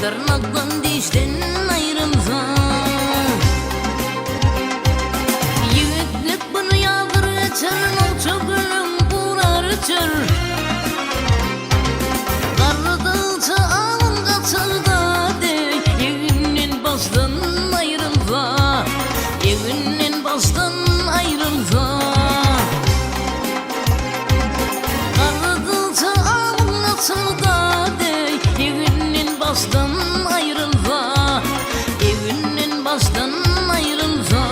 tırnaktan dişten ayrılsa. Yiğitlik bunu yağdır geçer, olça gülüm burar içer. Karıdılsa alın kaçır da dey, evinden baştan ayrılsa. Evinden baştan ayrılsa. Karıdılsa alın kaçır da dey, evinden baştan ayrılsa. Evinden baştan ayrılsa.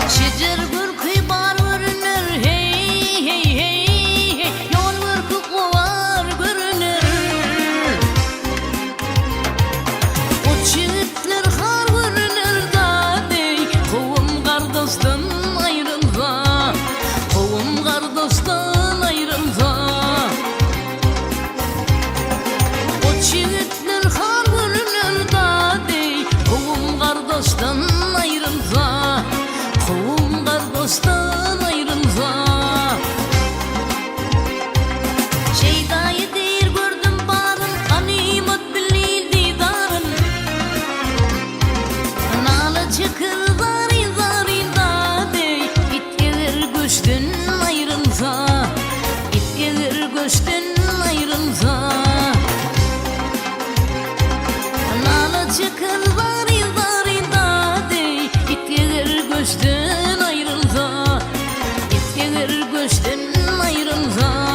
Şecer bürkü bar görünür, hey hey hey hey. Yol bürkü kovar görünür. O çiğitler har görünür da dey, kovum kardeşten ayrılsa. Kovum kardeşten ayrılsa. O çiğitler har görünür da dey, kovum kardeşten ayrılsa. Kovum kardeşten ayrılsa. Şeydayı değil gördüm barın, ganimet bilil didarın. Nalı çıkır zari zari da dey, it gelir göçten ayrılsa. It gelir göçten ayrılsa. Nalı çıkır zari zari da dey, it gelir göçten ayrılsa. It gelir göçten ayrılsa.